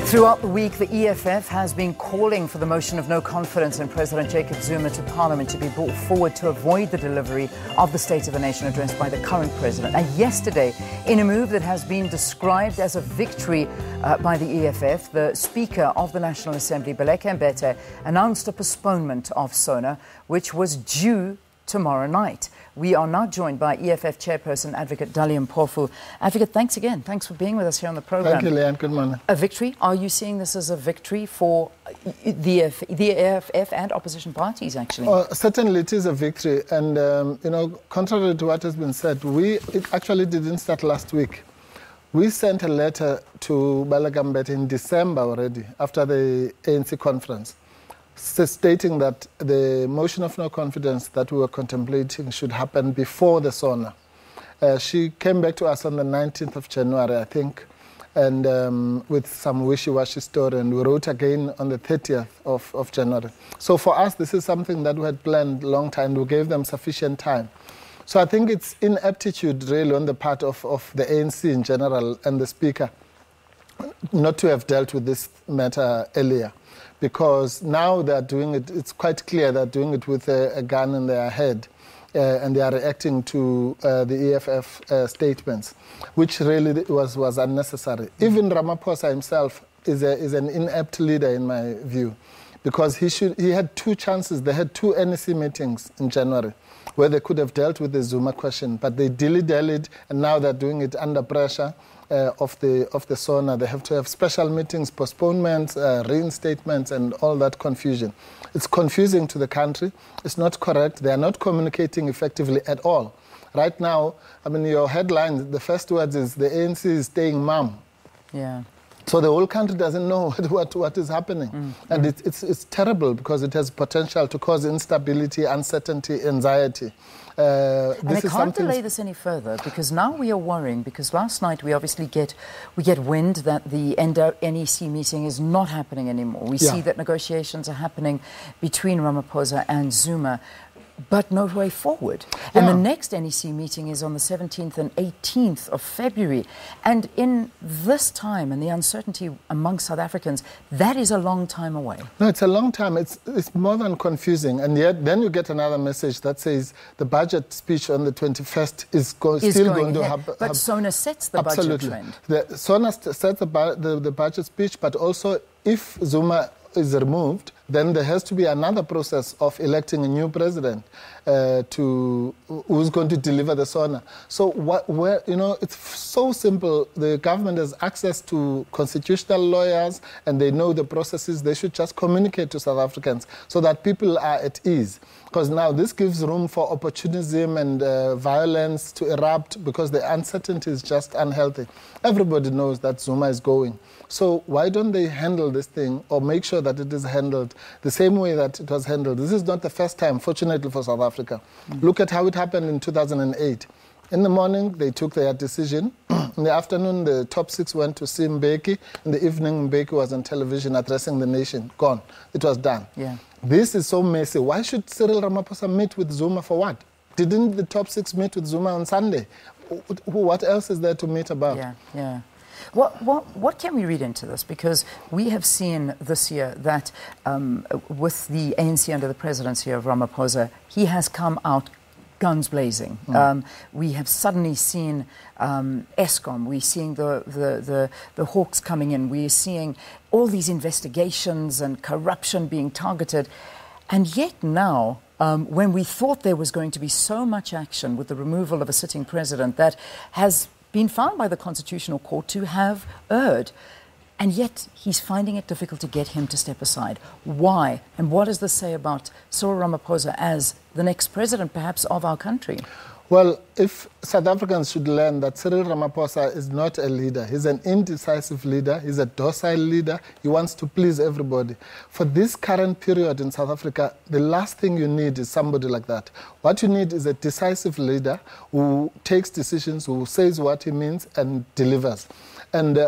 Throughout the week, the EFF has been calling for the motion of no confidence in President Jacob Zuma to Parliament to be brought forward to avoid the delivery of the State of the Nation address by the current president. And yesterday, in a move that has been described as a victory by the EFF, the Speaker of the National Assembly, Baleka Mbete, announced a postponement of SONA, which was due tomorrow night. We are now joined by EFF chairperson, Advocate Dali Mpofu. Advocate, thanks again. Thanks for being with us here on the program. Thank you, Leanne. Good morning. A victory? Are you seeing this as a victory for the EFF and opposition parties, actually? Certainly it is a victory. And, contrary to what has been said, it actually didn't start last week. We sent a letter to Baleka Mbete in December already, after the ANC conference, stating that the motion of no confidence that we were contemplating should happen before the SONA. She came back to us on the 19th of January, I think, and with some wishy-washy story, and we wrote again on the 30th of January. So for us, this is something that we had planned a long time. We gave them sufficient time. So I think it's ineptitude, really, on the part of the ANC in general and the Speaker not to have dealt with this matter earlier. Because now they're doing it, it's quite clear they're doing it with a gun in their head, and they are reacting to the EFF statements, which really was unnecessary. Even Ramaphosa himself is an inept leader, in my view, because he had two chances. They had two NEC meetings in January where they could have dealt with the Zuma question, but they dilly-dallied, and now they're doing it under pressure of the SONA. They have to have special meetings, postponements, reinstatements, and all that confusion. It's confusing to the country. It's not correct. They are not communicating effectively at all. Right now, I mean, your headline, the first words is the ANC is staying mum. Yeah. So the whole country doesn't know what is happening. And it's terrible because it has potential to cause instability, uncertainty, anxiety. And they can't delay this any further, because now we are worrying, because last night we obviously get wind that the NEC meeting is not happening anymore. We see that negotiations are happening between Ramaphosa and Zuma, but no way forward. And the next NEC meeting is on the 17th and 18th of February. And in this time and the uncertainty among South Africans, that is a long time away. No, it's a long time. It's more than confusing. And yet then you get another message that says the budget speech on the 21st is still going to happen. But SONA sets the budget trend. The SONA sets the budget speech, but also if Zuma is removed, then there has to be another process of electing a new president who's going to deliver the SONA. So it's so simple. The government has access to constitutional lawyers and they know the processes. They should just communicate to South Africans so that people are at ease. Because now this gives room for opportunism and violence to erupt because the uncertainty is just unhealthy. Everybody knows that Zuma is going. So why don't they handle this thing or make sure that it is handled the same way that it was handled? This is not the first time, fortunately, for South Africa. Look at how it happened in 2008. In the morning, they took their decision. In the afternoon, the top six went to see Mbeki. In the evening, Mbeki was on television addressing the nation. Gone. It was done. Yeah. This is so messy. Why should Cyril Ramaphosa meet with Zuma for what? Didn't the top six meet with Zuma on Sunday? What else is there to meet about? Yeah. What can we read into this? Because we have seen this year that with the ANC under the presidency of Ramaphosa, he has come out guns blazing. We have suddenly seen Eskom. We're seeing the Hawks coming in. We're seeing all these investigations and corruption being targeted. And yet now, when we thought there was going to be so much action with the removal of a sitting president that has been found by the Constitutional Court to have erred, and yet he's finding it difficult to get him to step aside. Why? And what does this say about Cyril Ramaphosa as the next president, perhaps, of our country? Well, if South Africans should learn that Cyril Ramaphosa is not a leader, he's an indecisive leader, he's a docile leader, he wants to please everybody. For this current period in South Africa, the last thing you need is somebody like that. What you need is a decisive leader who takes decisions, who says what he means and delivers. And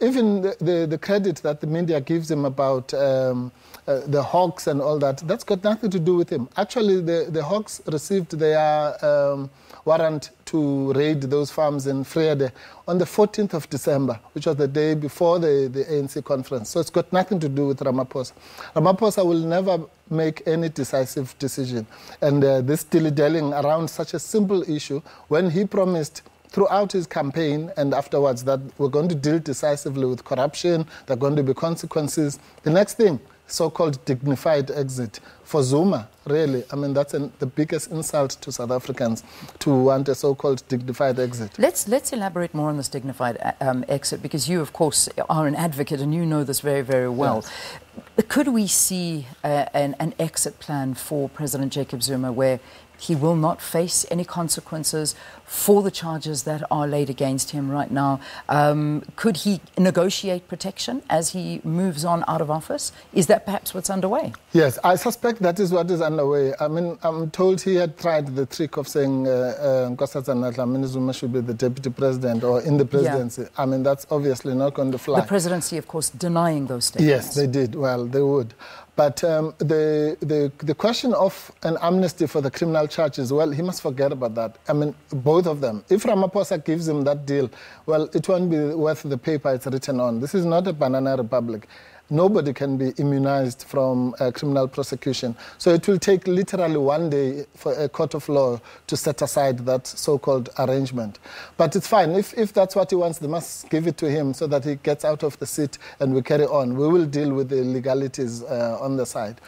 even the credit that the media gives him about the Hawks and all that, that's got nothing to do with him. Actually, the Hawks received their warrant to raid those farms in Vrede on the 14th of December, which was the day before the ANC conference. So it's got nothing to do with Ramaphosa. Ramaphosa will never make any decisive decision. And this dilly-dallying around such a simple issue, when he promised throughout his campaign and afterwards that we're going to deal decisively with corruption, there are going to be consequences. The next thing, so-called dignified exit. For Zuma, really, I mean, that's the biggest insult to South Africans, to want a so-called dignified exit. Let's elaborate more on this dignified exit, because you, of course, are an advocate and you know this very, very well. Yes. Could we see an exit plan for President Jacob Zuma where he will not face any consequences for the charges that are laid against him right now? Could he negotiate protection as he moves on out of office? Is that perhaps what's underway? Yes, I suspect that is what is underway. I mean, I'm told he had tried the trick of saying Zuma should be the deputy president or in the presidency. Yeah. I mean, that's obviously not going to fly. The presidency, of course, denying those statements. Yes, they did. Well, they would. But the question of an amnesty for the criminal charges, well, he must forget about that. I mean, both of them. If Ramaphosa gives him that deal, well, it won't be worth the paper it's written on. This is not a banana republic. Nobody can be immunized from criminal prosecution. So it will take literally one day for a court of law to set aside that so-called arrangement. But it's fine. If that's what he wants, they must give it to him so that he gets out of the seat and we carry on. We will deal with the legalities on the side.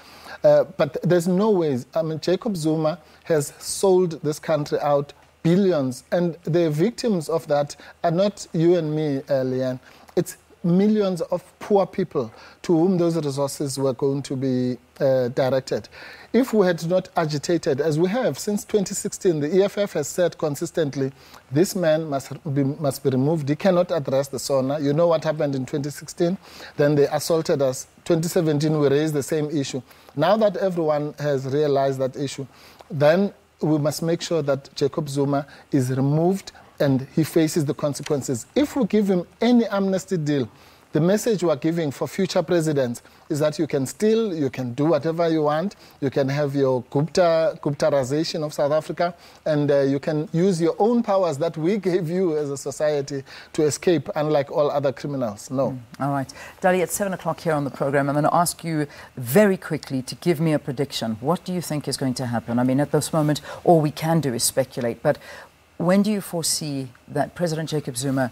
But there's no ways. I mean, Jacob Zuma has sold this country out billions. And the victims of that are not you and me, Leanne. It's millions of poor people to whom those resources were going to be directed. If we had not agitated, as we have since 2016, the EFF has said consistently, this man must be removed. He cannot address the SONA. You know what happened in 2016? Then they assaulted us. 2017, we raised the same issue. Now that everyone has realized that issue, then we must make sure that Jacob Zuma is removed and he faces the consequences. If we give him any amnesty deal, the message we're giving for future presidents is that you can steal, you can do whatever you want, you can have your Guptarization of South Africa, and you can use your own powers that we gave you as a society to escape, unlike all other criminals. No. All right. Dali, it's 7 o'clock here on the program. I'm going to ask you very quickly to give me a prediction. What do you think is going to happen? I mean, at this moment, all we can do is speculate, but when do you foresee that President Jacob Zuma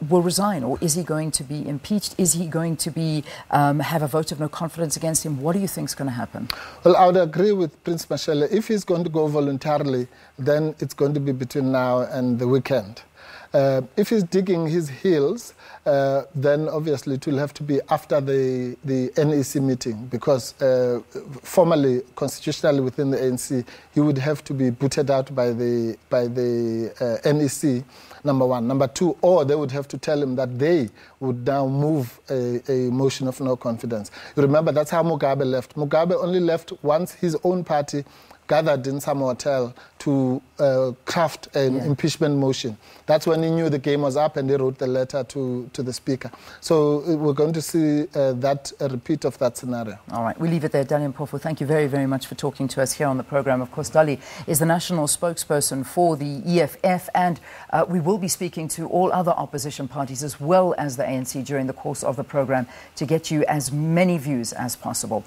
will resign, or is he going to be impeached? Is he going to be have a vote of no confidence against him? What do you think is going to happen? Well, I would agree with Prince Mashele. If he's going to go voluntarily, then it's going to be between now and the weekend. If he's digging his heels, then obviously it will have to be after the NEC meeting, because formally, constitutionally within the ANC, he would have to be booted out by the NEC, number one. Number two, or they would have to tell him that they would now move a motion of no confidence. You remember, that's how Mugabe left. Mugabe only left once his own party gathered in some hotel to craft an impeachment motion. That's when he knew the game was up and he wrote the letter to the speaker. So we're going to see a repeat of that scenario. All right, we leave it there. Dali Mpofu, thank you very, very much for talking to us here on the program. Of course, Dali is the national spokesperson for the EFF, and we will be speaking to all other opposition parties as well as the ANC during the course of the program to get you as many views as possible.